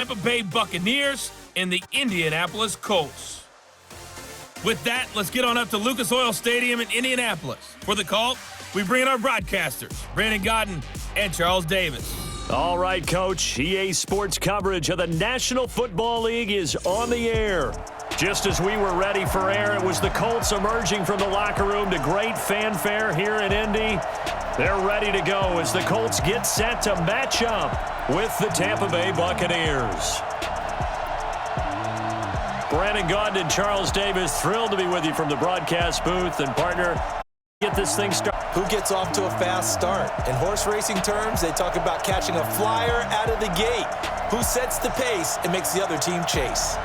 Tampa Bay Buccaneers and the Indianapolis Colts. With that, let's get on up to Lucas Oil Stadium in Indianapolis. For the call, we bring in our broadcasters, Brandon Godden and Charles Davis. All right, Coach. EA Sports coverage of the National Football League is on the air. Just as we were ready for air, it was the Colts emerging from the locker room to great fanfare here in Indy. They're ready to go as the Colts get set to match up with the Tampa Bay Buccaneers. Brandon Gaudin and Charles Davis, thrilled to be with you from the broadcast booth. And partner, get this thing started. Who gets off to a fast start? In horse racing terms, they talk about catching a flyer out of the gate. Who sets the pace and makes the other team chase?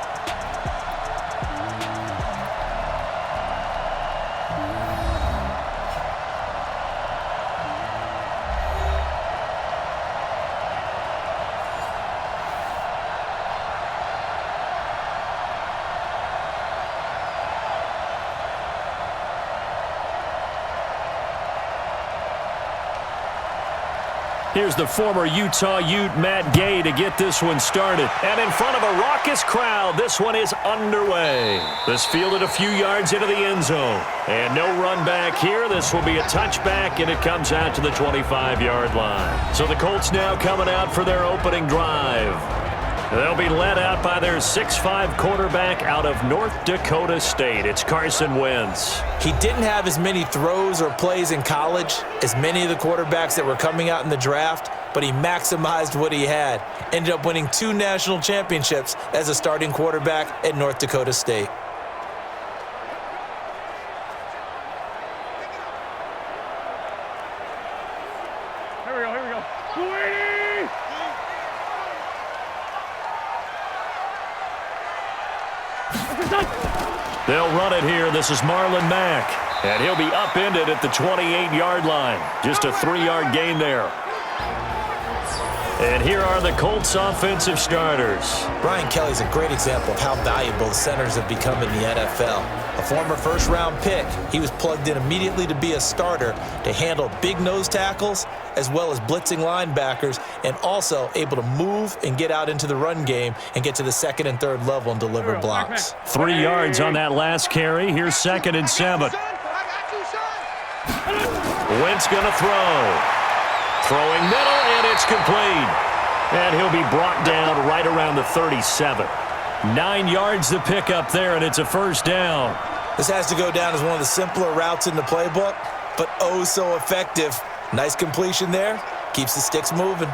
Here's the former Utah Ute, Matt Gay, to get this one started. And in front of a raucous crowd, this one is underway. This fielded a few yards into the end zone. And no run back here. This will be a touchback, and it comes out to the 25-yard line. So the Colts now coming out for their opening drive. They'll be led out by their 6'5" quarterback out of North Dakota State. It's Carson Wentz. He didn't have as many throws or plays in college as many of the quarterbacks that were coming out in the draft, but he maximized what he had. Ended up winning 2 national championships as a starting quarterback at North Dakota State. Here we go. They'll run it here. This is Marlon Mack. And he'll be upended at the 28-yard line. Just a 3-yard gain there. And here are the Colts offensive starters. Brian Kelly's a great example of how valuable the centers have become in the NFL. A former first-round pick, he was plugged in immediately to be a starter to handle big nose tackles as well as blitzing linebackers, and also able to move and get out into the run game and get to the second and third level and deliver blocks. 3 yards on that last carry. Here's 2nd and 7. Wentz going to throw. Throwing middle, and it's complete. And he'll be brought down right around the 37. 9 yards to pick up there, and it's a first down. This has to go down as one of the simpler routes in the playbook, but oh so effective. Nice completion there. Keeps the sticks moving.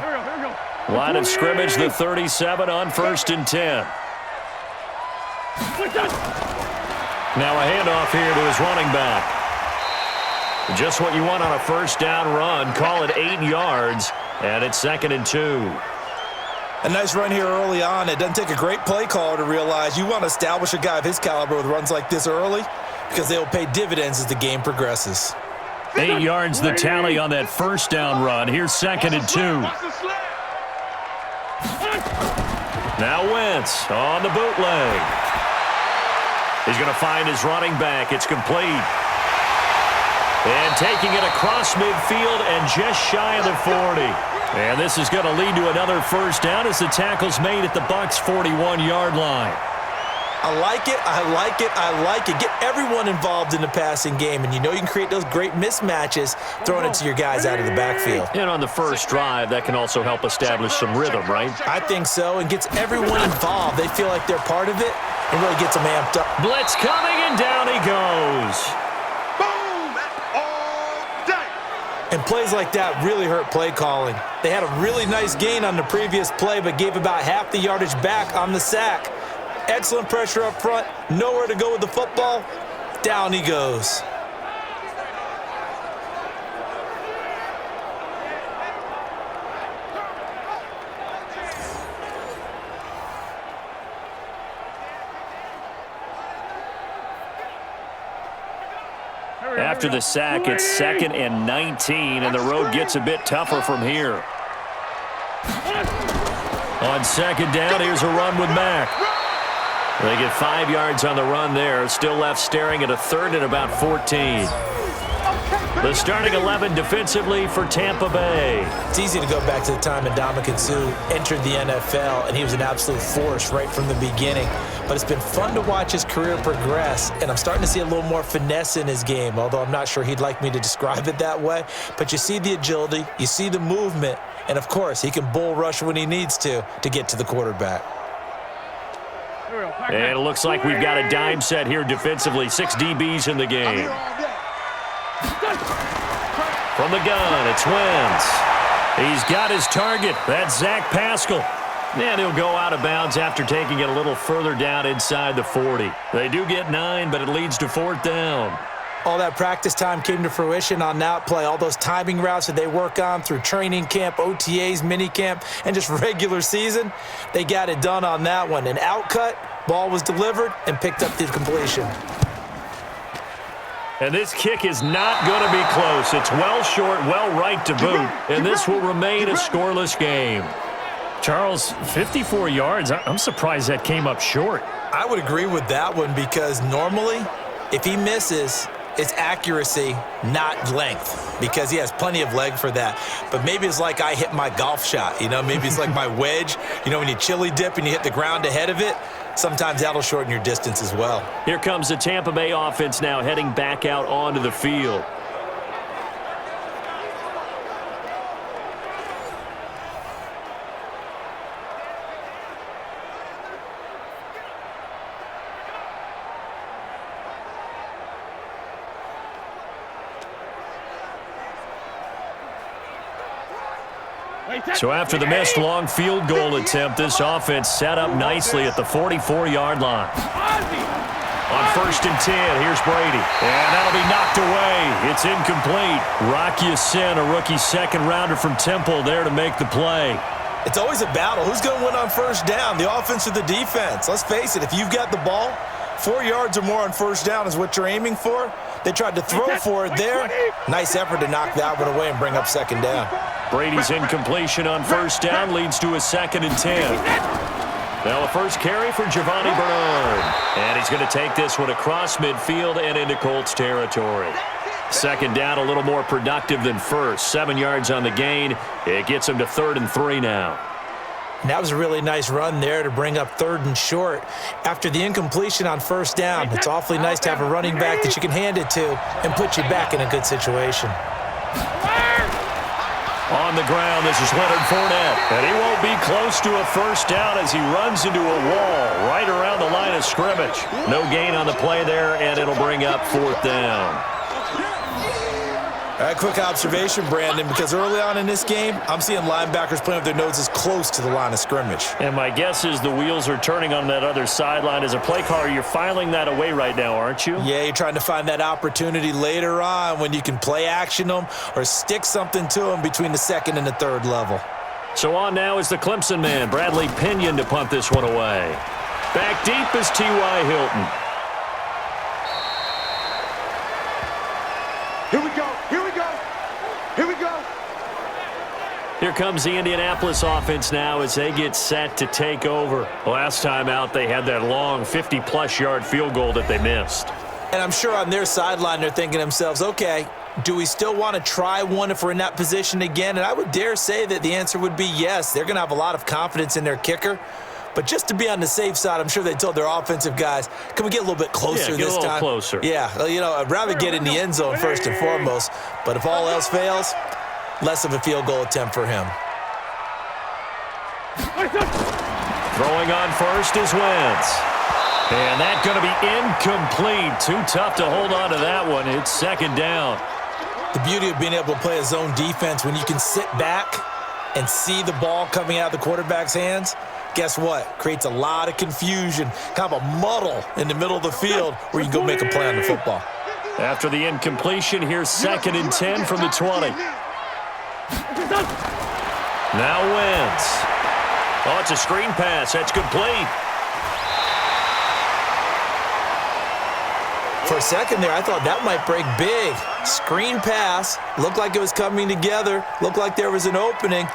Line of scrimmage, the 37 on 1st and 10. Now a handoff here to his running back. Just what you want on a first down run. Call it 8 yards, and it's 2nd and 2. A nice run here early on. It doesn't take a great play caller to realize you want to establish a guy of his caliber with runs like this early, because they will pay dividends as the game progresses. 8 yards the tally on that first down run. Here's 2nd and 2. Now Wentz on the bootleg. He's going to find his running back. It's complete. And taking it across midfield and just shy of the 40. And this is going to lead to another first down as the tackle's made at the Bucs' 41-yard line. I like it. Get everyone involved in the passing game, and you know you can create those great mismatches throwing it to your guys out of the backfield. And on the first drive, that can also help establish some rhythm, right? I think so, and gets everyone involved. They feel like they're part of it and really gets them amped up. Blitz coming, and down he goes. And plays like that really hurt play calling. They had a really nice gain on the previous play, but gave about half the yardage back on the sack. Excellent pressure up front, nowhere to go with the football. Down he goes. After the sack, it's 2nd and 19, and the road gets a bit tougher from here. On 2nd down, here's a run with Mack. They get 5 yards on the run there. Still left staring at a 3rd and about 14. The starting 11 defensively for Tampa Bay. It's easy to go back to the time Ndamukong Suh entered the NFL, and he was an absolute force right from the beginning. But it's been fun to watch his career progress, and I'm starting to see a little more finesse in his game, although I'm not sure he'd like me to describe it that way. But you see the agility, you see the movement, and, of course, he can bull rush when he needs to get to the quarterback. And it looks like we've got a dime set here defensively. 6 DBs in the game. From the gun, it's Wentz. He's got his target. That's Zach Pascal. And he'll go out of bounds after taking it a little further down inside the 40. They do get 9, but it leads to 4th down. All that practice time came to fruition on that play. All those timing routes that they work on through training camp, OTAs, minicamp, and just regular season, they got it done on that one. An outcut, ball was delivered, and picked up the completion. And this kick is not going to be close. It's well short, well right to boot, and this will remain a scoreless game. Charles, 54 yards. I'm surprised that came up short. I would agree with that one because normally, if he misses, it's accuracy, not length, because he has plenty of leg for that. But maybe it's like I hit my golf shot, maybe it's like my wedge. When you chili dip and you hit the ground ahead of it, sometimes that'll shorten your distance as well. Here comes the Tampa Bay offense now heading back out onto the field. So after the missed long field goal attempt, this offense set up nicely at the 44-yard line. On 1st and 10, here's Brady. And that'll be knocked away. It's incomplete. Rocky Ya-Sin, a rookie second-rounder from Temple, there to make the play. It's always a battle. Who's going to win on 1st down, the offense or the defense? Let's face it, if you've got the ball, 4 yards or more on 1st down is what you're aiming for. They tried to throw for it there. Nice effort to knock that one away and bring up 2nd down. Brady's incompletion on 1st down leads to a 2nd and 10. Now a first carry for Giovanni Bernard. And he's going to take this one across midfield and into Colts territory. 2nd down, a little more productive than 1st. 7 yards on the gain. It gets him to 3rd and 3 now. And that was a really nice run there to bring up 3rd and short. After the incompletion on 1st down, it's awfully nice to have a running back that you can hand it to and put you back in a good situation. On the ground, this is Leonard Fournette. And he won't be close to a 1st down as he runs into a wall right around the line of scrimmage. No gain on the play there, and it'll bring up 4th down. All right, quick observation, Brandon, because early on in this game, I'm seeing linebackers playing with their noses close to the line of scrimmage. And my guess is the wheels are turning on that other sideline. As a play caller, you're filing that away right now, aren't you? Yeah, you're trying to find that opportunity later on when you can play action them or stick something to them between the 2nd and the 3rd level. So on now is the Clemson man, Bradley Pinion, to punt this one away. Back deep is T.Y. Hilton. Here we go. Here we go. Here we go. Here comes the Indianapolis offense now as they get set to take over. Last time out, they had that long 50-plus yard field goal that they missed. And I'm sure on their sideline, they're thinking to themselves, okay, do we still want to try one if we're in that position again? And I would dare say that the answer would be yes. They're going to have a lot of confidence in their kicker. But just to be on the safe side, I'm sure they told their offensive guys, can we get a little bit closer this time? Get a little closer. Yeah, I'd rather get in the end zone first and foremost. But if all else fails, less of a field goal attempt for him. Throwing on 1st is Wentz. And that's going to be incomplete. Too tough to hold on to that one. It's 2nd down. The beauty of being able to play a zone defense when you can sit back and see the ball coming out of the quarterback's hands, guess what? Creates a lot of confusion, kind of a muddle in the middle of the field where you can go make a play on the football. After the incompletion, here's 2nd and 10 from the 20. Now Wentz. Oh, it's a screen pass. That's complete. For a second there, I thought that might break big. Screen pass. Looked like it was coming together. Looked like there was an opening.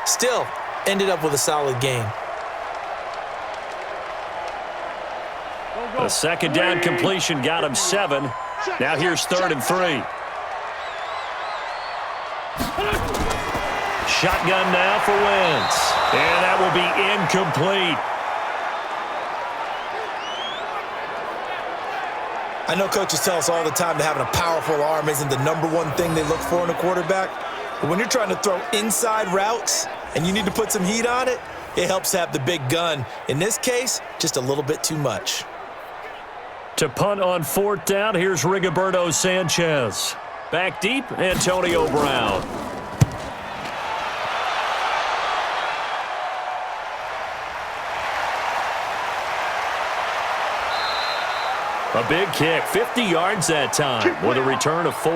Still, ended up with a solid game. A 2nd down completion got him 7. Now here's 3rd and 3. shotgun now for Wentz. And that will be incomplete. I know coaches tell us all the time that having a powerful arm isn't the number one thing they look for in a quarterback. But when you're trying to throw inside routes and you need to put some heat on it, it helps to have the big gun. In this case, just a little bit too much. To punt on 4th down, here's Rigoberto Sanchez. Back deep, Antonio Brown. A big kick, 50 yards that time with a return of 4.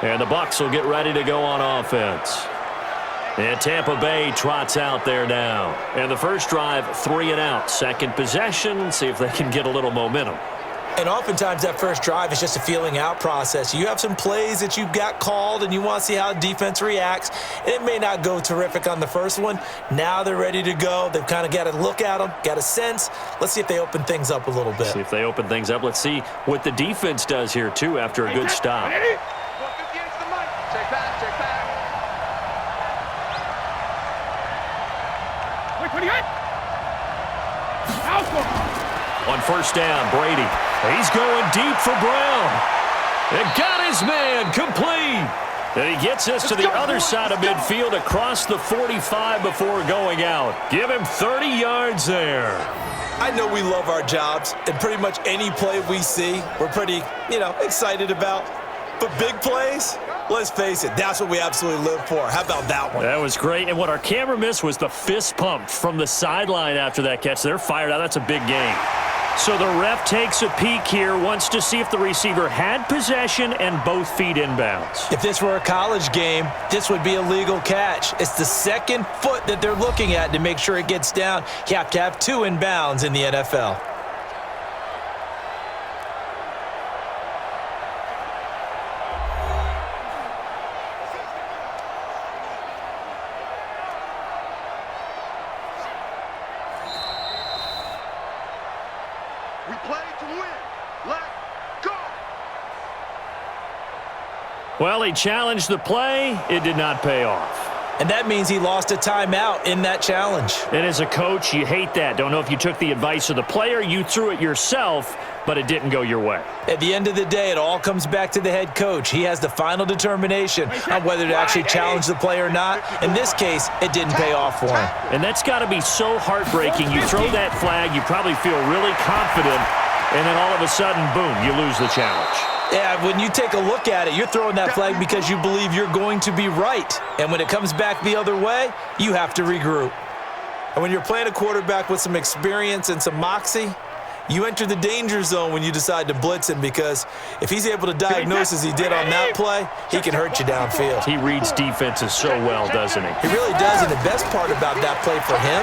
And the Bucs will get ready to go on offense. And Tampa Bay trots out there now. And the first drive, 3 and out. Second possession, see if they can get a little momentum. And oftentimes that first drive is just a feeling out process. You have some plays that you've got called and you want to see how defense reacts. And it may not go terrific on the first one. Now they're ready to go. They've kind of got to look at them, got a sense. Let's see if they open things up a little bit. See if they open things up. Let's see what the defense does here, too, after a good stop. Check back, check back. On first down, Brady. He's going deep for Brown. And got his man complete. And he gets us to the other side of midfield across the 45 before going out. Give him 30 yards there. I know we love our jobs, and pretty much any play we see, we're pretty, excited about. But big plays, let's face it, that's what we absolutely live for. How about that one? That was great. And what our camera missed was the fist pump from the sideline after that catch. They're fired out. That's a big game. So the ref takes a peek here, wants to see if the receiver had possession and both feet inbounds. If this were a college game, this would be a legal catch. It's the second foot that they're looking at to make sure it gets down. You have to have 2 inbounds in the NFL. We play to win. Let's go. Well, he challenged the play. It did not pay off. And that means he lost a timeout in that challenge. And as a coach, you hate that. Don't know if you took the advice of the player, you threw it yourself, but it didn't go your way. At the end of the day, it all comes back to the head coach. He has the final determination on whether to actually challenge the play or not. In this case, it didn't pay off for him. And that's got to be so heartbreaking. You throw that flag, you probably feel really confident, and then all of a sudden, boom, you lose the challenge. Yeah, when you take a look at it, you're throwing that flag because you believe you're going to be right. And when it comes back the other way, you have to regroup. And when you're playing a quarterback with some experience and some moxie, you enter the danger zone when you decide to blitz him, because if he's able to diagnose as he did on that play, he can hurt you downfield. He reads defenses so well, doesn't he? He really does, and the best part about that play for him,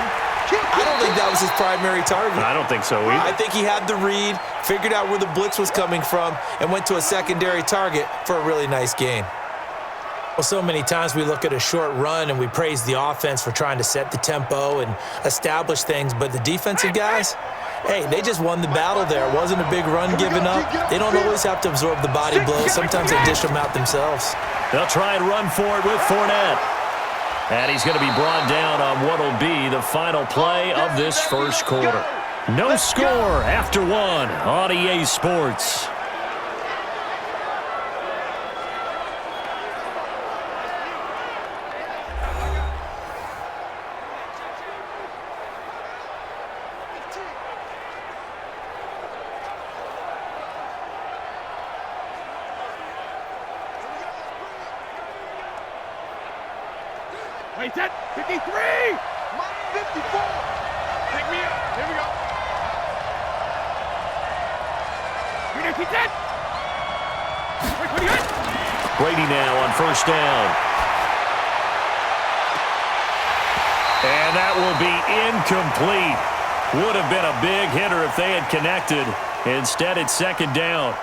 I don't think that was his primary target. I don't think so either. I think he had the read, figured out where the blitz was coming from, and went to a secondary target for a really nice gain. Well, so many times we look at a short run and we praise the offense for trying to set the tempo and establish things, but the defensive guys, hey, they just won the battle there. It wasn't a big run given up. They don't always have to absorb the body blows. Sometimes they dish them out themselves. They'll try and run for it with Fournette. And he's going to be brought down on what will be the final play of this first quarter. No score after 1 on EA Sports. Wait, set. 53. 54. Pick me up. Here we go. Keep set. Wait, what do you got? Brady now on first down. And that will be incomplete. Would have been a big hitter if they had connected. Instead, it's second down.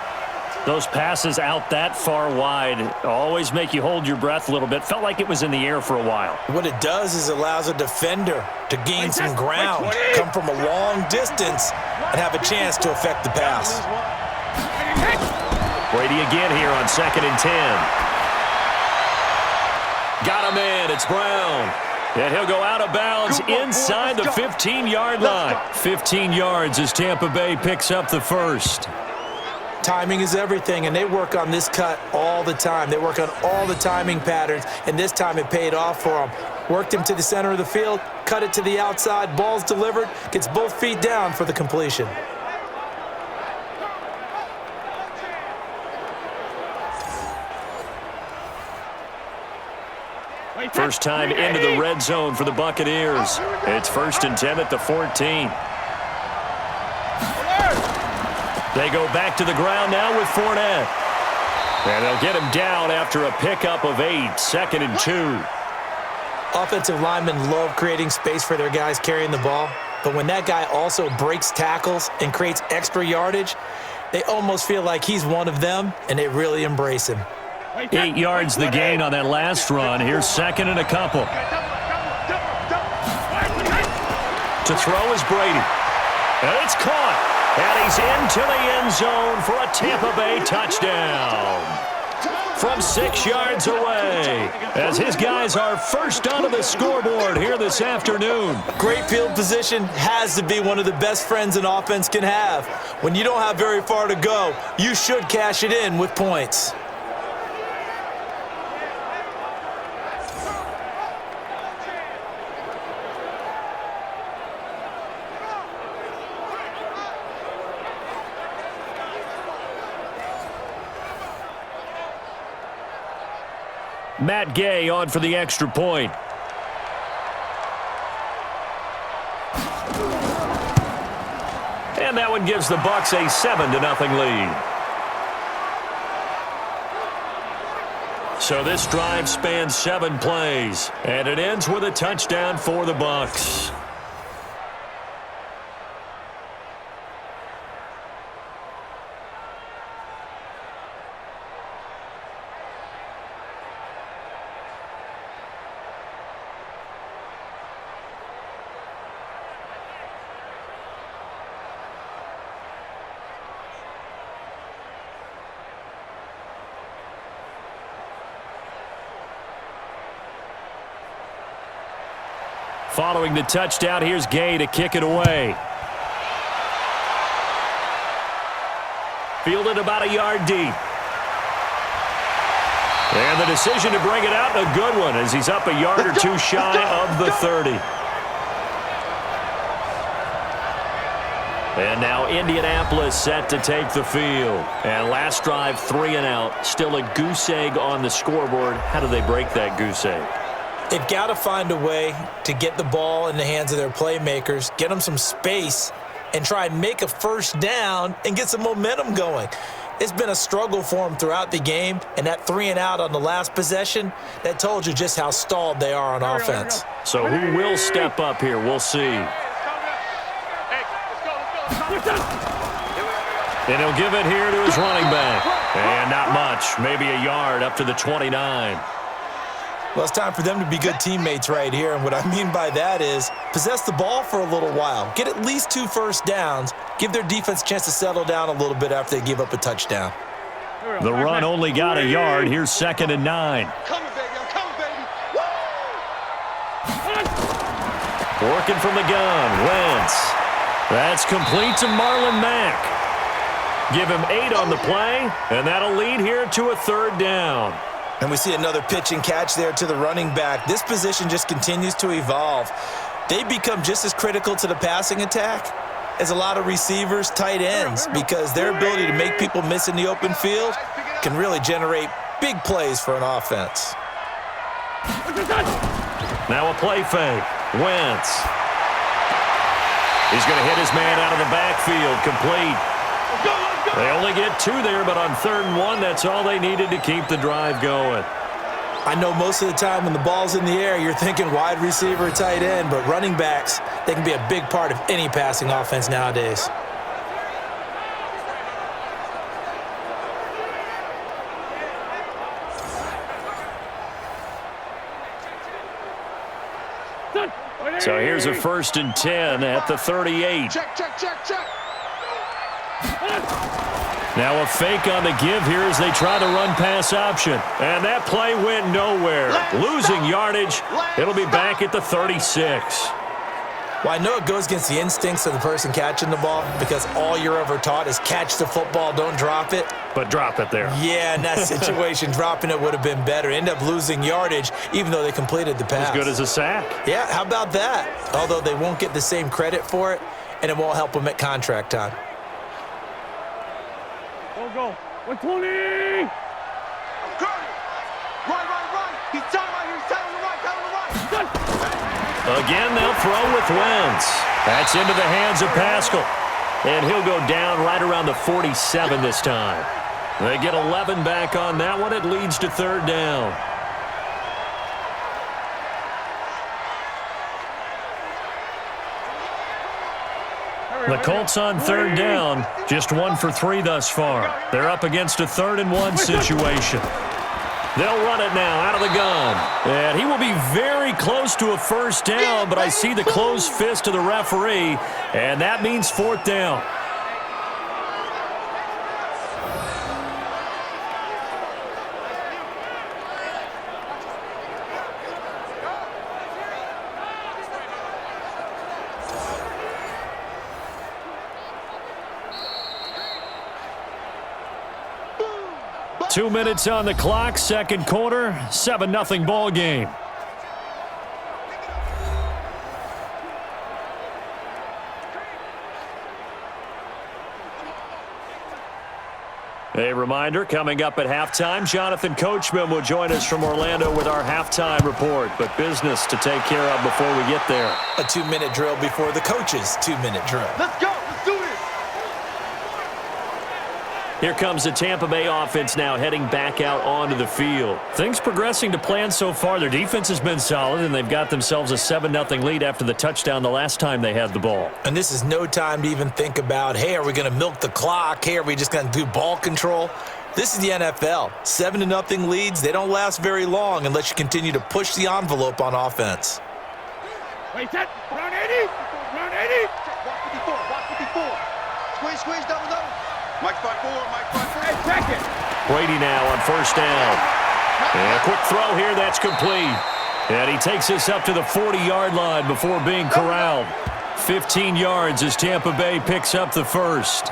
Those passes out that far wide always make you hold your breath a little bit. Felt like it was in the air for a while. What it does is it allows a defender to gain some ground, come from a long distance, and have a chance to affect the pass. Brady again here on 2nd and 10. Got him in. It's Brown. And he'll go out of bounds inside the 15-yard line. 15 yards as Tampa Bay picks up the first. Timing is everything, and they work on this cut all the time. They work on all the timing patterns, and this time it paid off for them. Worked him to the center of the field, cut it to the outside, ball's delivered, gets both feet down for the completion. First time into the red zone for the Buccaneers. It's 1st and 10 at the 14. They go back to the ground now with Fournette. And they'll get him down after a pickup of 8, 2nd and 2. Offensive linemen love creating space for their guys carrying the ball, but when that guy also breaks tackles and creates extra yardage, they almost feel like he's one of them, and they really embrace him. 8 yards the gain on that last run. Here's 2nd and a couple. To throw is Brady. And it's caught. And he's into the end zone for a Tampa Bay touchdown. From 6 yards away, as his guys are first onto the scoreboard here this afternoon. Great field position has to be one of the best friends an offense can have. When you don't have very far to go, you should cash it in with points. Matt Gay on for the extra point. And that one gives the Bucs a 7-0 lead. So this drive spans 7 plays, and it ends with a touchdown for the Bucs. Following the touchdown, here's Gay to kick it away. Fielded about a yard deep. And the decision to bring it out, a good one, as he's up a yard or two shy of the 30. And now Indianapolis set to take the field. And last drive, 3 and out. Still a goose egg on the scoreboard. How do they break that goose egg? They've got to find a way to get the ball in the hands of their playmakers, get them some space, and try and make a first down and get some momentum going. It's been a struggle for them throughout the game, and that 3 and out on the last possession, that told you just how stalled they are on offense. So who will step up here? We'll see. And he'll give it here to his running back. And not much, maybe a yard up to the 29. Well, it's time for them to be good teammates right here, and what I mean by that is possess the ball for a little while, get at least 2 first downs, give their defense a chance to settle down a little bit after they give up a touchdown. The run only got a yard. Here's 2nd and 9. Coming, baby. I'm coming, baby. Working from the gun, Wentz. That's complete to Marlon Mack. Give him 8 on the play, and that'll lead here to a 3rd down. And we see another pitch and catch there to the running back. This position just continues to evolve. They become just as critical to the passing attack as a lot of receivers, tight ends, because their ability to make people miss in the open field can really generate big plays for an offense. Now a play fake. Wentz. He's going to hit his man out of the backfield. Complete. They only get 2 there, but on 3rd and 1, that's all they needed to keep the drive going. I know most of the time when the ball's in the air, you're thinking wide receiver, tight end, but running backs, they can be a big part of any passing offense nowadays. So here's a 1st and 10 at the 38. Check, check, check, check. Now a fake on the give here as they try the run-pass option. And that play went nowhere. Losing yardage. It'll be back at the 36. Well, I know it goes against the instincts of the person catching the ball because all you're ever taught is catch the football, don't drop it. But drop it there. Yeah, in that situation, dropping it would have been better. End up losing yardage even though they completed the pass. As good as a sack. Yeah, how about that? Although they won't get the same credit for it, and it won't help them at contract time. Go. 120. Right. He's down right here. He's down on the right. Again, they'll throw with Wentz. That's into the hands of Pascal. And he'll go down right around the 47 this time. They get 11 back on that one. It leads to third down. The Colts on third down, just 1 for 3 thus far. They're up against a 3rd and 1 situation. They'll run it now out of the gun. And he will be very close to a first down, but I see the closed fist of the referee, and that means 4th down. Two minutes on the clock, second quarter, 7-0 ball game. A reminder, coming up at halftime, Jonathan Coachman will join us from Orlando with our halftime report, but business to take care of before we get there. A 2-minute drill before the coach's 2-minute drill. Let's go. Let's do this. Here comes the Tampa Bay offense now heading back out onto the field. Things progressing to plan so far. Their defense has been solid, and they've got themselves a 7-0 lead after the touchdown the last time they had the ball. And this is no time to even think about, hey, are we going to milk the clock? Hey, are we just going to do ball control? This is the NFL. 7-0 leads, they don't last very long unless you continue to push the envelope on offense. Wait, set. Round 80. Round 80. Watch 54. Squeeze, double. Mike 5-4. Hey, check it. Brady now on first down. And a quick throw here, that's complete. And he takes this up to the 40-yard line before being corralled. 15 yards as Tampa Bay picks up the first.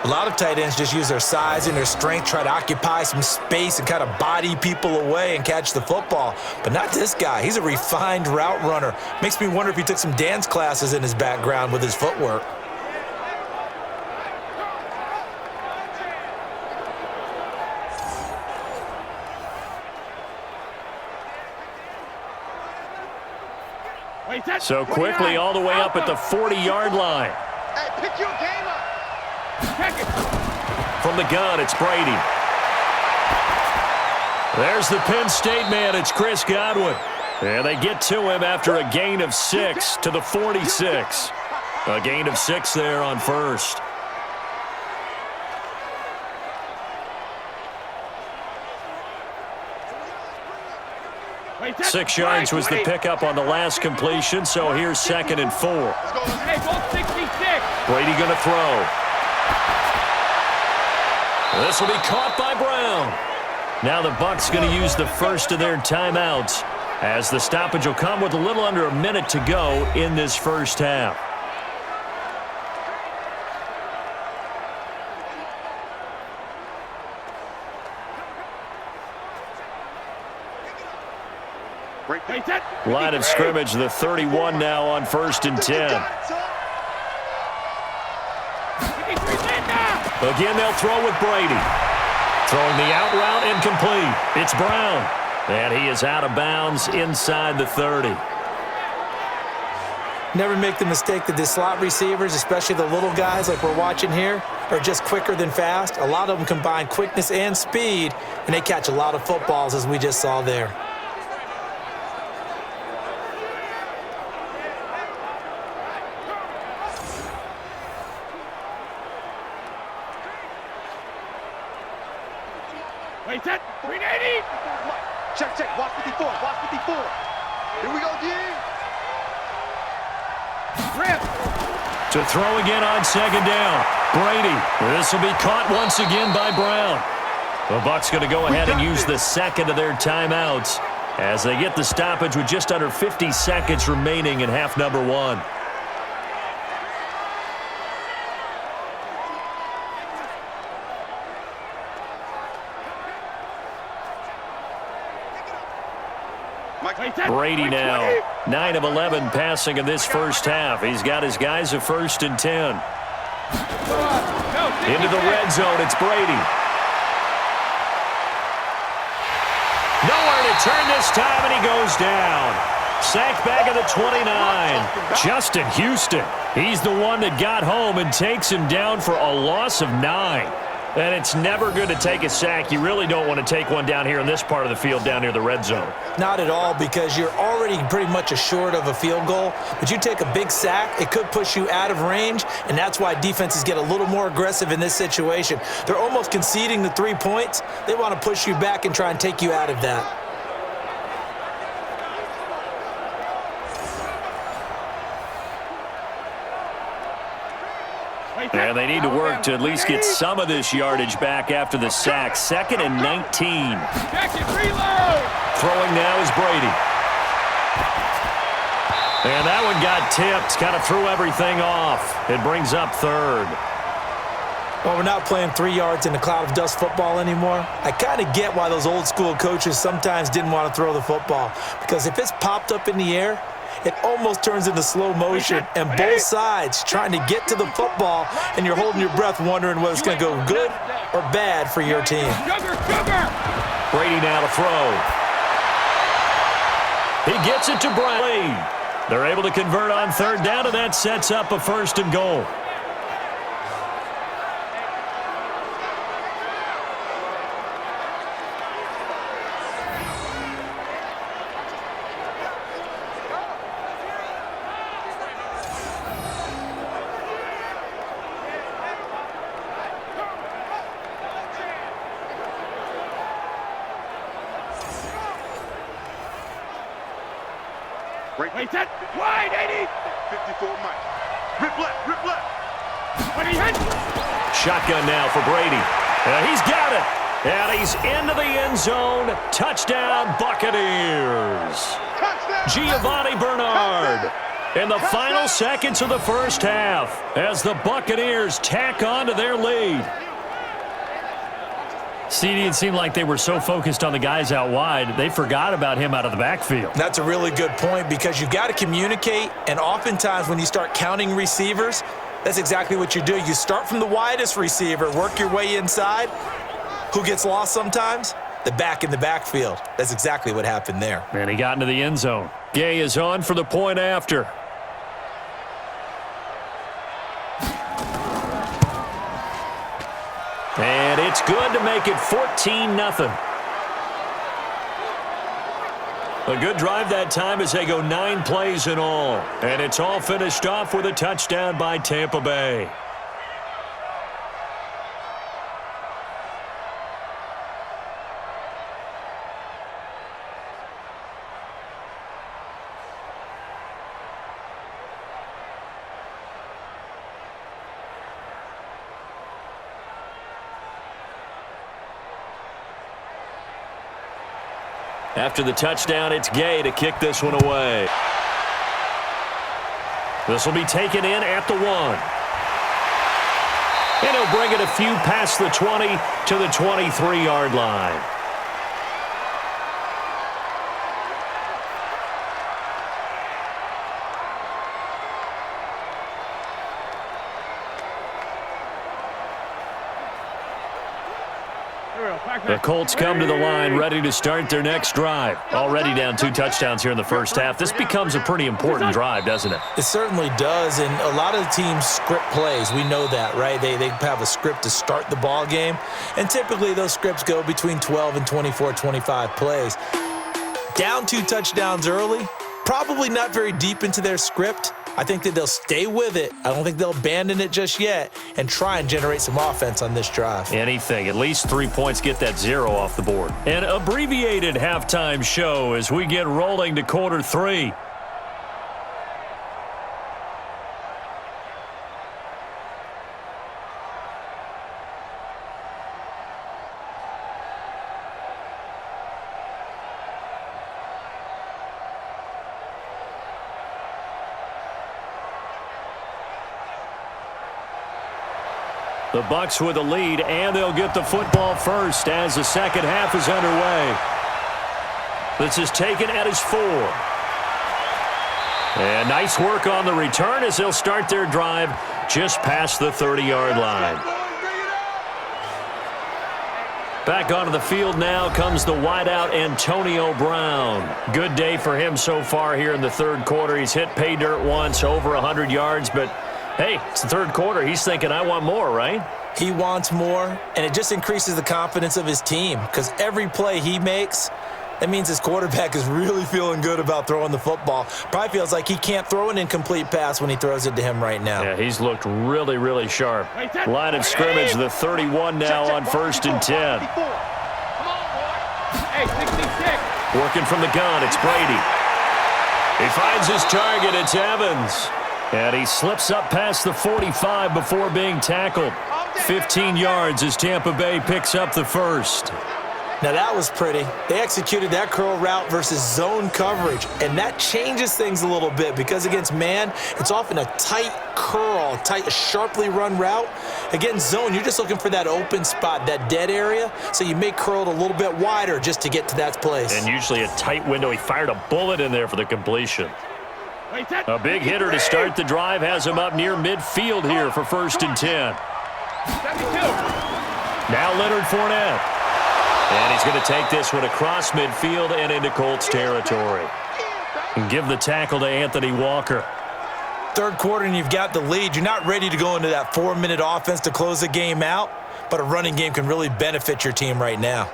A lot of tight ends just use their size and their strength, try to occupy some space and kind of body people away and catch the football. But not this guy. He's a refined route runner. Makes me wonder if he took some dance classes in his background with his footwork. So quickly all the way up at the 40-yard line. Hey, pick your game up. Check it. From the gun, it's Brady. There's the Penn State man. It's Chris Godwin. And they get to him after a gain of 6 to the 46. A gain of 6 there on first. Wait, 6 yards was the pickup on the last completion, so here's 2nd and 4. Hey, ball 66. Brady going to throw. This will be caught by Brown. Now the Bucs going to use the first of their timeouts as the stoppage will come with a little under a minute to go in this first half. Line of scrimmage, the 31 now on 1st and 10. Again, they'll throw with Brady. Throwing the out route incomplete. It's Brown. And he is out of bounds inside the 30. Never make the mistake that the slot receivers, especially the little guys like we're watching here, are just quicker than fast. A lot of them combine quickness and speed, and they catch a lot of footballs as we just saw there. Wait, set. 380. Check. Watch 54. Here we go, D. Rip. To throw again on 2nd down. Brady. This will be caught once again by Brown. The Bucs going to go ahead and use the second of their timeouts as they get the stoppage with just under 50 seconds remaining in half number one. Brady now, 9 of 11 passing in this first half. He's got his guys a 1st and 10. Into the red zone, it's Brady. Nowhere to turn this time, and he goes down. Sacked back at the 29. Justin Houston, he's the one that got home and takes him down for a loss of 9. And it's never good to take a sack. You really don't want to take one down here in this part of the field down near the red zone. Not at all, because you're already pretty much assured of a field goal. But you take a big sack, it could push you out of range, and that's why defenses get a little more aggressive in this situation. They're almost conceding the 3 points. They want to push you back and try and take you out of that. And they need to work to at least get some of this yardage back after the sack. 2nd and 19. Throwing now is Brady. And that one got tipped. Kind of threw everything off. It brings up 3rd. Well, we're not playing 3 yards in a cloud of dust football anymore. I kind of get why those old school coaches sometimes didn't want to throw the football. Because if it's popped up in the air, it almost turns into slow motion, and both sides trying to get to the football, and you're holding your breath wondering whether it's going to go good or bad for your team. Brady now to throw. He gets it to Brady. They're able to convert on 3rd down, and that sets up a 1st and goal. Right set, wide, 80. 54 Mike. Rip left, rip left. When he hits. Shotgun now for Brady. He's got it. And he's into the end zone. Touchdown, Buccaneers. Touchdown. Giovanni Bernard. In the final seconds of the first half as the Buccaneers tack on to their lead. CD, it seemed like they were so focused on the guys out wide, they forgot about him out of the backfield. That's a really good point, because you got to communicate, and oftentimes when you start counting receivers, that's exactly what you do. You start from the widest receiver, work your way inside. Who gets lost sometimes? The back in the backfield. That's exactly what happened there. And he got into the end zone. Gay is on for the point after. And it's good to make it 14-0. A good drive that time as they go 9 plays in all. And it's all finished off with a touchdown by Tampa Bay. After the touchdown, it's Gay to kick this one away. This will be taken in at the 1. And he'll bring it a few past the 20 to the 23-yard line. The Colts come to the line ready to start their next drive. Already down 2 touchdowns here in the first half. This becomes a pretty important drive, doesn't it? It certainly does, and a lot of the teams script plays. We know that, right? They have a script to start the ball game, and typically those scripts go between 12 and 24, 25 plays. Down 2 touchdowns early, probably not very deep into their script. I think that they'll stay with it. I don't think they'll abandon it just yet and try and generate some offense on this drive. Anything. At least 3 points, get that 0 off the board. An abbreviated halftime show as we get rolling to quarter 3. The Bucs with the lead, and they'll get the football first as the second half is underway. This is taken at his 4. And nice work on the return as they'll start their drive just past the 30-yard line. Back onto the field now comes the wideout Antonio Brown. Good day for him so far here in the third quarter. He's hit pay dirt once, over 100 yards, but hey, it's the third quarter. He's thinking, I want more, right? He wants more, and it just increases the confidence of his team because every play he makes, that means his quarterback is really feeling good about throwing the football. Probably feels like he can't throw an incomplete pass when he throws it to him right now. Yeah, he's looked really, really sharp. Line of scrimmage, the 31 now on 1st and 10. Come on, boy. Hey, 66. Working from the gun, it's Brady. He finds his target, it's Evans. And he slips up past the 45 before being tackled. 15 yards as Tampa Bay picks up the first. Now that was pretty. They executed that curl route versus zone coverage, and that changes things a little bit because against man, it's often a tight curl, tight, sharply run route. Against zone, you're just looking for that open spot, that dead area, so you make curl a little bit wider just to get to that place. And usually a tight window. He fired a bullet in there for the completion. A big hitter to start the drive has him up near midfield here for 1st and 10. 72. Now Leonard Fournette. And he's going to take this one across midfield and into Colts territory. And give the tackle to Anthony Walker. Third quarter and you've got the lead. You're not ready to go into that 4-minute offense to close the game out, but a running game can really benefit your team right now.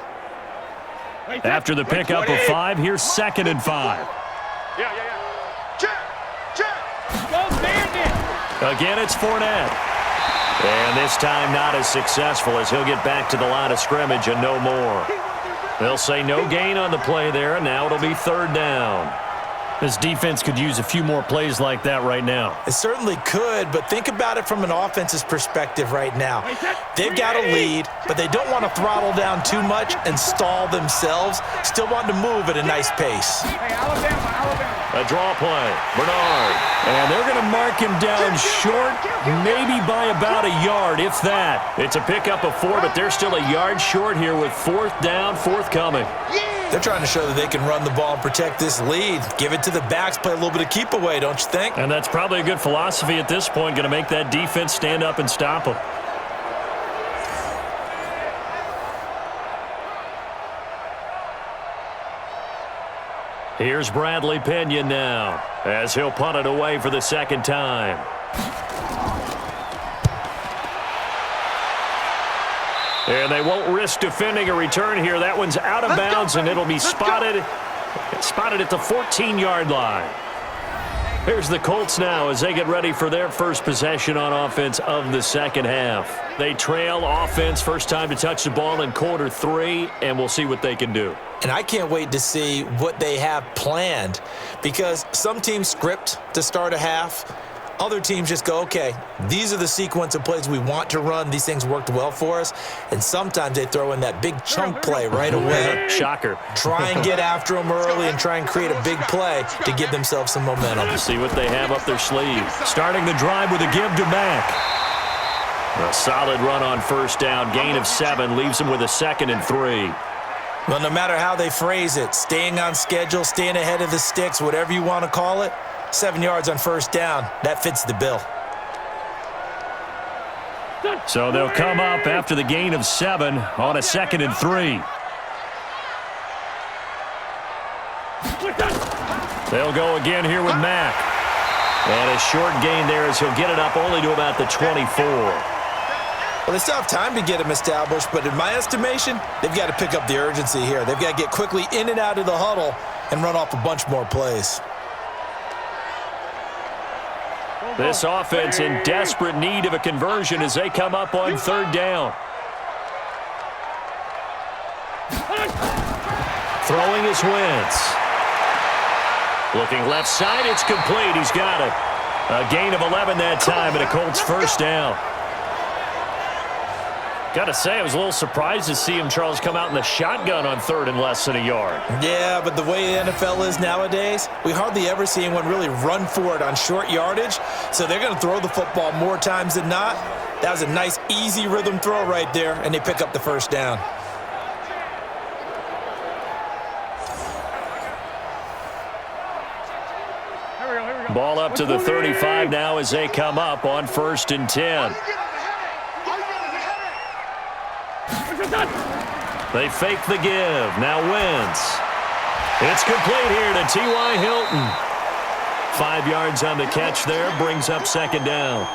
After the pickup of 5, here's 2nd and 5. Yeah. Check. Go Bandit. Again, it's Fournette. And this time not as successful as he'll get back to the line of scrimmage and no more. They'll say no gain on the play there, and now it'll be 3rd down. This defense could use a few more plays like that right now. It certainly could, but think about it from an offense's perspective right now. They've got a lead, but they don't want to throttle down too much and stall themselves. Still want to move at a nice pace. Hey, Alabama. A draw play. Bernard. And they're going to mark him down short, maybe by about a yard, if that. It's a pickup of 4, but they're still a yard short here with 4th down, forthcoming. They're trying to show that they can run the ball and protect this lead. Give it to the backs, play a little bit of keep away, don't you think? And that's probably a good philosophy at this point, going to make that defense stand up and stop them. Here's Bradley Pinion now, as he'll punt it away for the 2nd time. And they won't risk defending a return here. That one's out of bounds, and it'll be spotted at the 14-yard line. Here's the Colts now as they get ready for their first possession on offense of the second half. They trail offense, first time to touch the ball in quarter 3, and we'll see what they can do. And I can't wait to see what they have planned because some teams script to start a half. Other teams just go, okay, these are the sequence of plays we want to run. These things worked well for us. And sometimes they throw in that big chunk play right away. Shocker. Try and get after them early and try and create a big play to give themselves some momentum. Let's see what they have up their sleeve. Starting the drive with a give to Mack. A solid run on 1st down. Gain of 7 leaves them with a 2nd and 3. Well, no matter how they phrase it, staying on schedule, staying ahead of the sticks, whatever you want to call it, 7 yards on 1st down, that fits the bill. So they'll come up after the gain of 7 on a 2nd and 3. They'll go again here with Mack. And a short gain there as he'll get it up only to about the 24. Well, they still have time to get him established, but in my estimation, they've got to pick up the urgency here. They've got to get quickly in and out of the huddle and run off a bunch more plays. This offense in desperate need of a conversion as they come up on 3rd down. Throwing is Wentz. Looking left side, it's complete. He's got it. A gain of 11 that time and a Colts 1st down. Got to say, I was a little surprised to see him, Charles, come out in the shotgun on 3rd and less than a yard. Yeah, but the way the NFL is nowadays, we hardly ever see anyone really run for it on short yardage. So they're going to throw the football more times than not. That was a nice, easy rhythm throw right there, and they pick up the first down. Ball up to the 35 now as they come up on 1st and 10. They fake the give. Now Wentz. It's complete here to T.Y. Hilton. 5 yards on the catch there. Brings up 2nd down.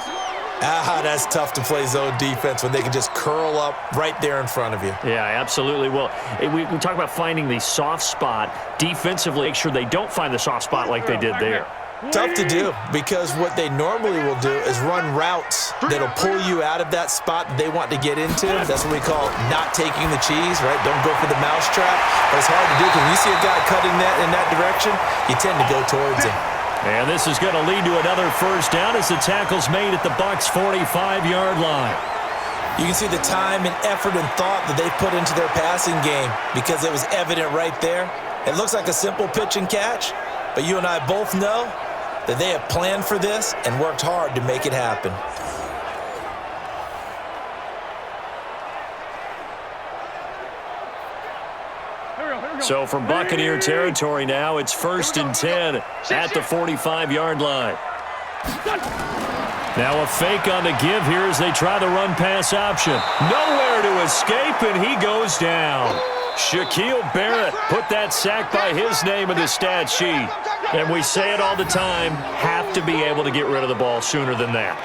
That's tough to play zone defense when they can just curl up right there in front of you. Yeah, absolutely. Well, we talk about finding the soft spot defensively. Make sure they don't find the soft spot like they did there. Tough to do because what they normally will do is run routes that'll pull you out of that spot that they want to get into. That's what we call not taking the cheese, right? Don't go for the mousetrap. But it's hard to do because when you see a guy cutting that in that direction, you tend to go towards him. And this is going to lead to another first down as the tackle's made at the Bucs' 45-yard line. You can see the time and effort and thought that they put into their passing game because it was evident right there. It looks like a simple pitch and catch, but you and I both know that they have planned for this and worked hard to make it happen. So from Buccaneer territory now, it's 1st and 10 at the 45-yard line. Now a fake on the give here as they try the run-pass option. Nowhere to escape, and he goes down. Shaquille Barrett put that sack by his name in the stat sheet. And we say it all the time, have to be able to get rid of the ball sooner than that.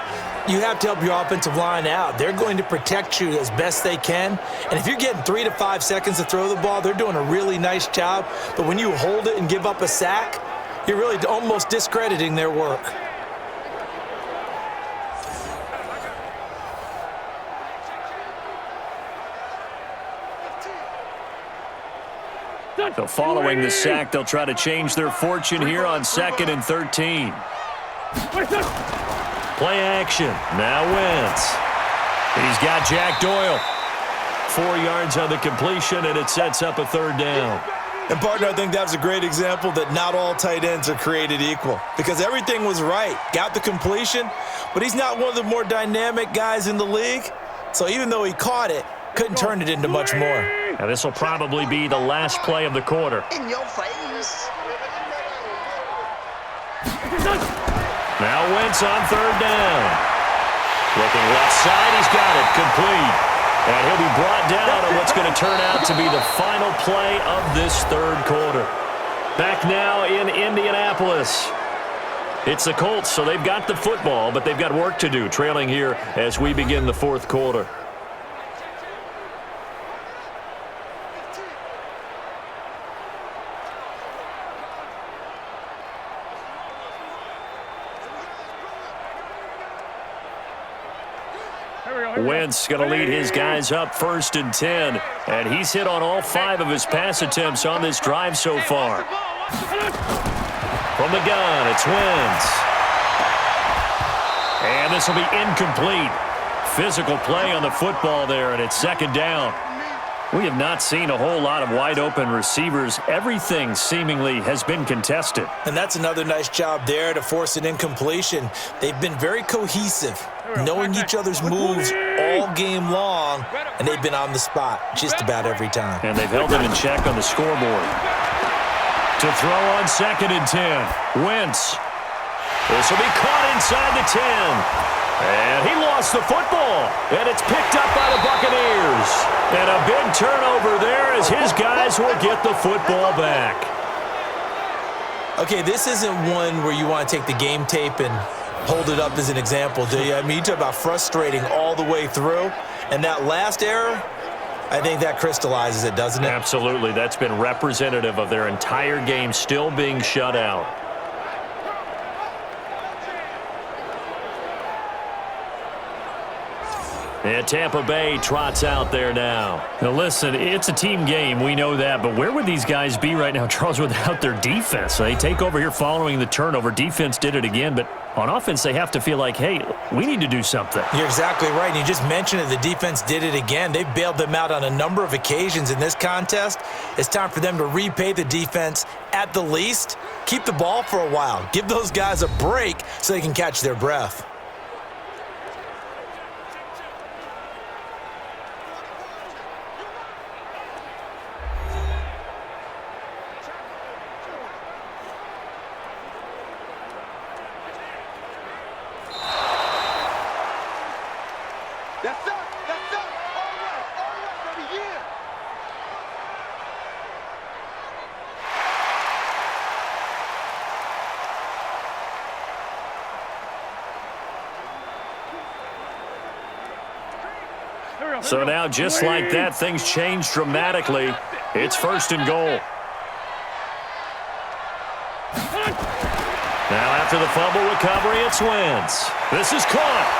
You have to help your offensive line out. They're going to protect you as best they can. And if you're getting 3 to 5 seconds to throw the ball, they're doing a really nice job. But when you hold it and give up a sack, you're really almost discrediting their work. So following the sack, they'll try to change their fortune here on 2nd and 13. Play action. Now Wentz. He's got Jack Doyle. 4 yards on the completion, and it sets up a 3rd down. And, partner, I think that was a great example that not all tight ends are created equal because everything was right. Got the completion, but he's not one of the more dynamic guys in the league. So even though he caught it, couldn't turn it into much more. Now this will probably be the last play of the quarter. In your face. Now Wentz on 3rd down. Looking left side, he's got it, complete. And he'll be brought down on what's going to turn out to be the final play of this 3rd quarter. Back now in Indianapolis. It's the Colts, so they've got the football, but they've got work to do, trailing here as we begin the 4th quarter. Wentz going to lead his guys up 1st and 10, and he's hit on all 5 of his pass attempts on this drive so far. From the gun, it's Wentz. And this will be incomplete. Physical play on the football there, and it's 2nd down. We have not seen a whole lot of wide-open receivers. Everything seemingly has been contested. And that's another nice job there to force an incompletion. They've been very cohesive, knowing each other's moves all game long, and they've been on the spot just about every time. And they've held them in check on the scoreboard. To throw on 2nd and 10. Wentz. This will be caught inside the 10. And he lost the football, and it's picked up by the Buccaneers. And a big turnover there as his guys will get the football back. Okay, this isn't one where you want to take the game tape and hold it up as an example, do you? I mean, you talk about frustrating all the way through, and that last error, I think that crystallizes it, doesn't it? Absolutely. That's been representative of their entire game still being shut out. And Tampa Bay trots out there now. Now, listen, it's a team game. We know that. But where would these guys be right now, Charles, without their defense? They take over here following the turnover. Defense did it again. But on offense, they have to feel like, hey, we need to do something. You're exactly right. And you just mentioned it. The defense did it again. They bailed them out on a number of occasions in this contest. It's time for them to repay the defense at the least. Keep the ball for a while. Give those guys a break so they can catch their breath. That's up. That's up. All right, baby, yeah. So now, just like that, things change dramatically. It's 1st and goal. Now after the fumble recovery, it's Wentz. This is caught.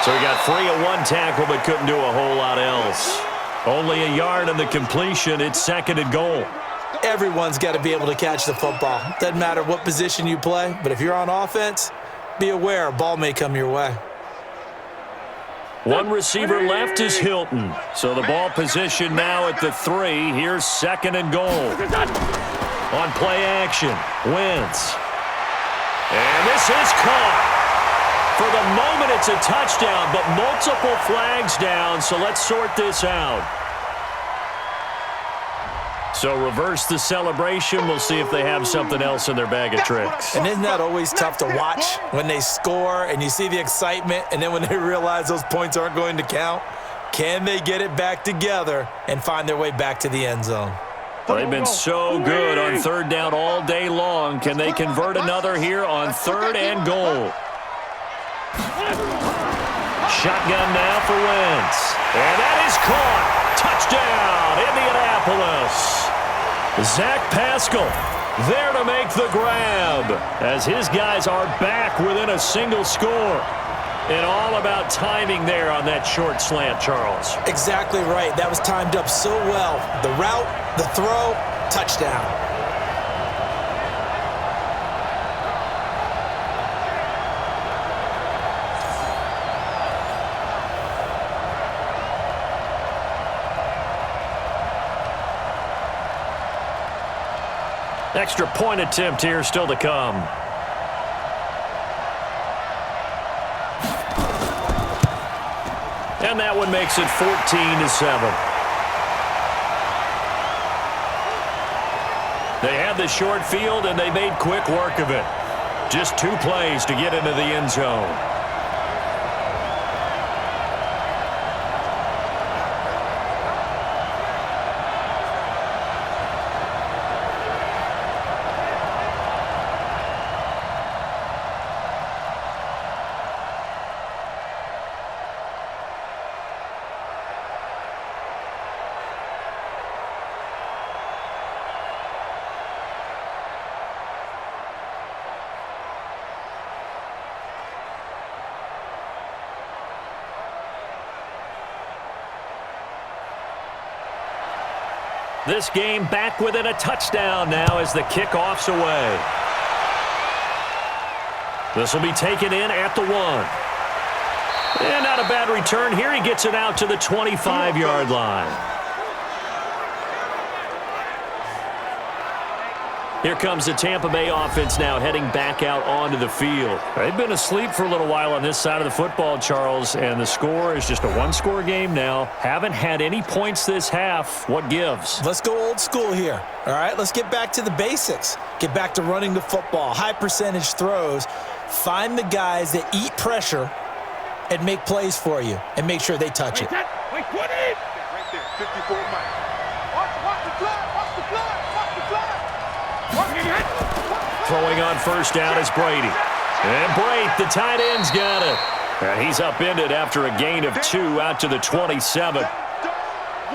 So he got free of one tackle but couldn't do a whole lot else. Only a yard on the completion. It's 2nd and goal. Everyone's got to be able to catch the football. Doesn't matter what position you play, but if you're on offense, be aware a ball may come your way. One receiver left is Hilton. So the ball position now at the 3. Here's 2nd and goal. On play action, Wentz. And this is caught. For the moment, it's a touchdown, but multiple flags down, so let's sort this out. So reverse the celebration. We'll see if they have something else in their bag of tricks. And isn't that always tough to watch when they score and you see the excitement, and then when they realize those points aren't going to count? Can they get it back together and find their way back to the end zone? They've been so good on 3rd down all day long. Can they convert another here on 3rd and goal? Shotgun now for Wentz. And that is caught. Touchdown, Indianapolis. Zach Pascal there to make the grab as his guys are back within a single score. And all about timing there on that short slant, Charles. Exactly right. That was timed up so well. The route, the throw, touchdown. Extra point attempt here still to come. And that one makes it 14-7. They had the short field, and they made quick work of it. Just 2 plays to get into the end zone. This game back within a touchdown now as the kickoff's away. This will be taken in at the 1. And not a bad return here. He gets it out to the 25-yard line. Here comes the Tampa Bay offense now heading back out onto the field. They've been asleep for a little while on this side of the football, Charles, and the score is just a 1-score game now. Haven't had any points this half. What gives? Let's go old school here. All right, let's get back to the basics. Get back to running the football, high percentage throws. Find the guys that eat pressure and make plays for you and make sure they touch it. Wait, 20! Right there, 54 miles. Watch the flag, watch the flag, watch the flag. Throwing on first down is Brady. And Brady, the tight end's got it. And he's upended after a gain of 2 out to the 27.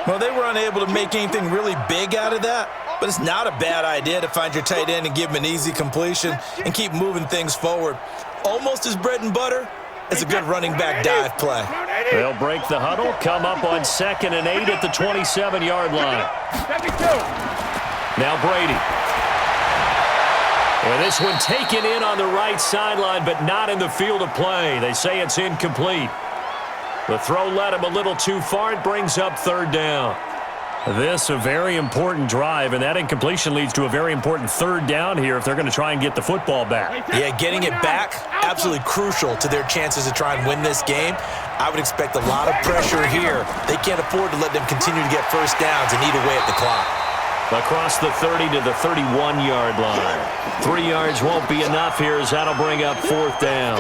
Well, they were unable to make anything really big out of that, but it's not a bad idea to find your tight end and give him an easy completion and keep moving things forward. Almost as bread and butter as a good running back dive play. They'll break the huddle, come up on 2nd and 8 at the 27-yard line. Now Brady. And this one taken in on the right sideline, but not in the field of play. They say it's incomplete. The throw led him a little too far. It brings up third down. This a very important drive, and that incompletion leads to a very important third down here if they're going to try and get the football back. Yeah, getting it back, absolutely crucial to their chances to try and win this game. I would expect a lot of pressure here. They can't afford to let them continue to get first downs and eat away at the clock. Across the 30 to the 31-yard line. 3 yards won't be enough here as that'll bring up fourth down.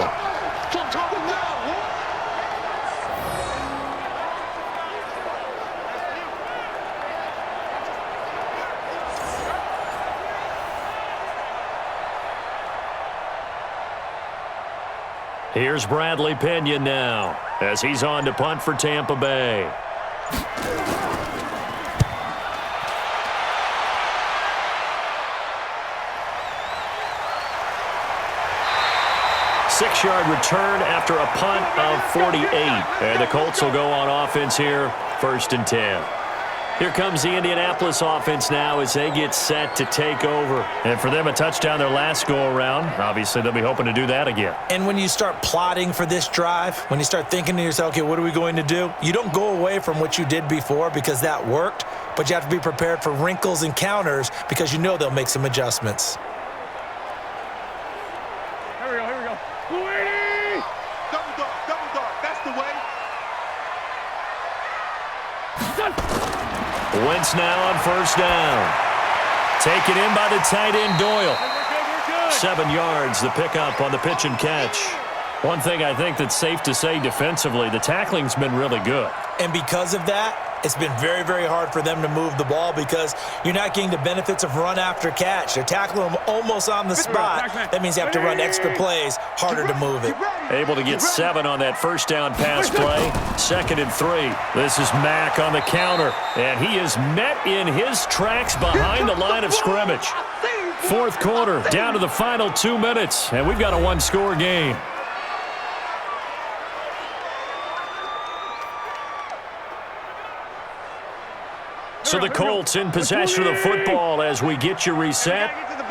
Here's Bradley Pinion now as he's on to punt for Tampa Bay. Six-yard return after a punt of 48. And the Colts will go on offense here, 1st and 10. Here comes the Indianapolis offense now as they get set to take over. And for them, a touchdown their last go-around. Obviously, they'll be hoping to do that again. And when you start plotting for this drive, when you start thinking to yourself, okay, what are we going to do? You don't go away from what you did before because that worked, but you have to be prepared for wrinkles and counters because you know they'll make some adjustments. Here we go. 280! Double dart, that's the way. Wentz now on first down. Taken in by the tight end Doyle. We're good. 7 yards, the pickup on the pitch and catch. One thing I think that's safe to say defensively, the tackling's been really good. And because of that, it's been very, very hard for them to move the ball because you're not getting the benefits of run after catch. They're tackling them almost on the spot. That means you have to run extra plays, harder to move it. Able to get 7 on that first down pass play. 2nd and 3. This is Mack on the counter, and he is met in his tracks behind the line of scrimmage. 4th quarter, down to the final 2 minutes, and we've got a one-score game. So the Colts in possession of the football as we get you reset.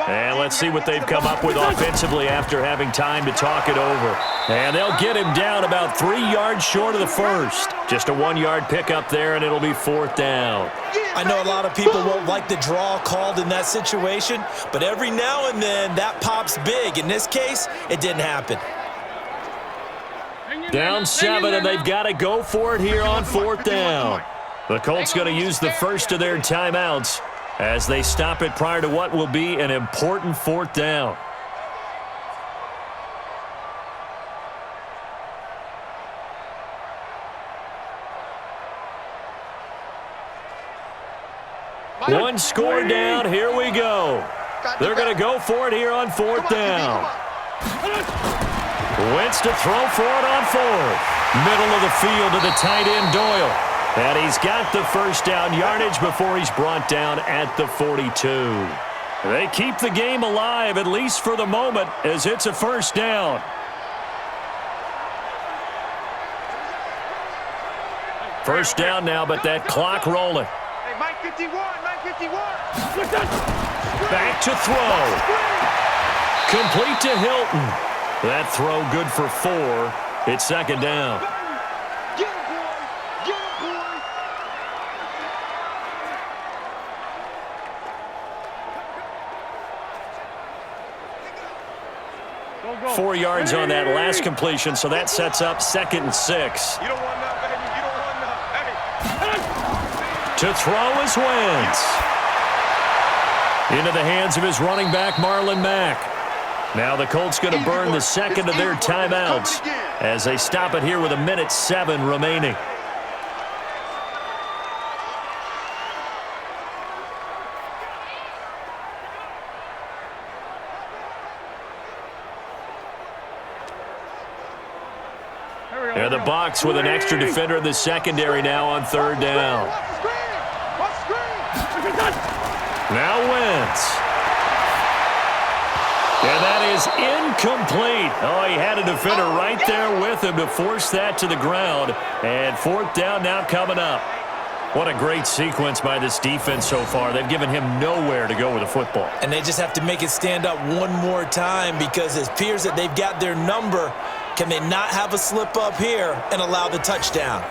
And let's see what they've come up with offensively after having time to talk it over. And they'll get him down about 3 yards short of the first. Just a 1-yard pickup there, and it'll be 4th down. I know a lot of people won't like the draw called in that situation, but every now and then that pops big. In this case, it didn't happen. Down 7, and they've got to go for it here on 4th down. The Colts going to use the first of their timeouts as they stop it prior to what will be an important 4th down. One score down. Here we go. They're going to go for it here on 4th down. Wentz to throw for it on 4th. Middle of the field to the tight end Doyle. And he's got the first down yardage before he's brought down at the 42. They keep the game alive, at least for the moment, as it's a first down. First down now, but that clock rolling. Hey, Mike 51. Back to throw. Complete to Hilton. That throw good for 4. It's 2nd down. Get him, boy. Get him, boy. 4 yards on that last completion, so that sets up 2nd and 6. You don't want none, baby. You don't want none. Hey. To throw is Wentz. Into the hands of his running back, Marlon Mack. Now the Colts going to burn the 2nd of their timeouts as they stop it here with 1:07 remaining. And the Bucs with an extra defender in the secondary now on 3rd down. Now Wentz. And that is incomplete. Oh, he had a defender right there with him to force that to the ground. And 4th down now coming up. What a great sequence by this defense so far. They've given him nowhere to go with the football. And they just have to make it stand up one more time because it appears that they've got their number. Can they not have a slip up here and allow the touchdown?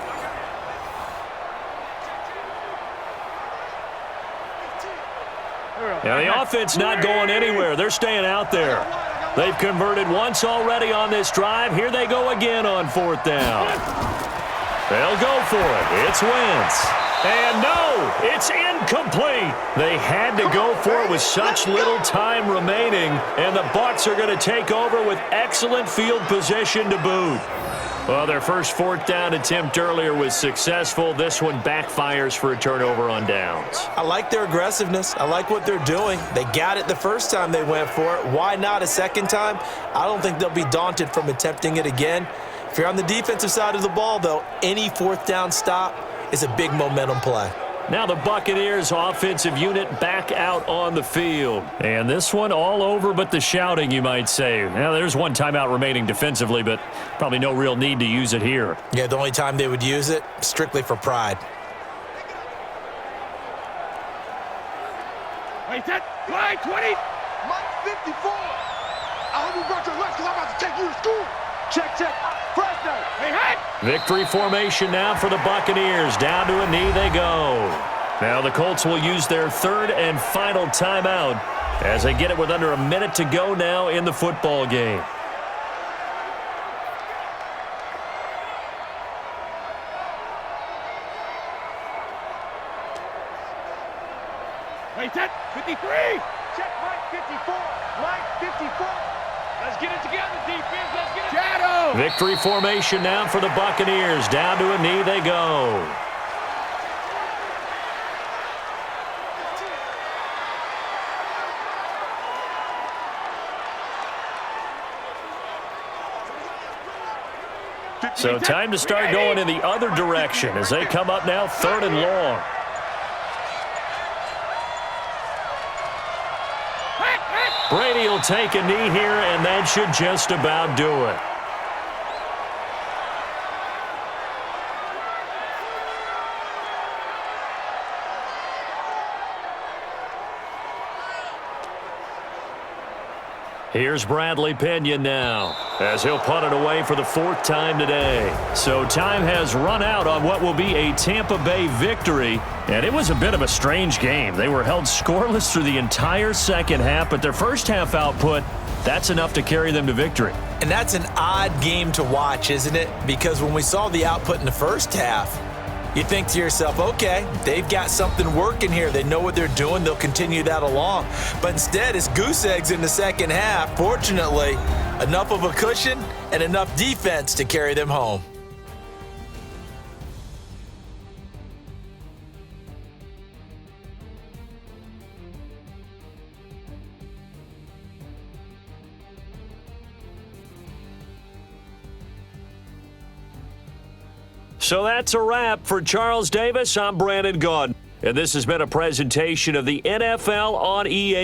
Now the offense not going anywhere. They're staying out there. They've converted once already on this drive. Here they go again on 4th down. They'll go for it. It's Wentz. And no, it's incomplete. They had to go for it with such little time remaining, and the Bucs are going to take over with excellent field position to boot. Well, their first 4th down attempt earlier was successful. This one backfires for a turnover on downs. I like their aggressiveness. I like what they're doing. They got it the first time they went for it. Why not a second time? I don't think they'll be daunted from attempting it again. If you're on the defensive side of the ball, though, any 4th down stop is a big momentum play. Now the Buccaneers offensive unit back out on the field. And this one all over but the shouting, you might say. Now there's one timeout remaining defensively, but probably no real need to use it here. Yeah, the only time they would use it, strictly for pride. Wait, set, line 20. Mike 54. I hope you brought your lunch because I'm about to take you to school. Check, check. Fresno. Hey, head. Victory formation now for the Buccaneers. Down to a knee they go. Now the Colts will use their 3rd and final timeout as they get it with under a minute to go now in the football game. Wait, set, 53. Check Mike 54. Mike 54. Let's get it together, defense. Let's get it. Shadow. Victory formation now for the Buccaneers. Down to a knee they go. So time to start going in the other direction as they come up now 3rd and long. Brady will take a knee here, and that should just about do it. Here's Bradley Pena now as he'll punt it away for the 4th time today. So time has run out on what will be a Tampa Bay victory. And it was a bit of a strange game. They were held scoreless through the entire second half, but their first half output, that's enough to carry them to victory. And that's an odd game to watch, isn't it? Because when we saw the output in the first half, you think to yourself, okay, they've got something working here. They know what they're doing. They'll continue that along. But instead, it's goose eggs in the second half. Fortunately, enough of a cushion and enough defense to carry them home. So that's a wrap for Charles Davis. I'm Brandon Gaudin, and this has been a presentation of the NFL on EA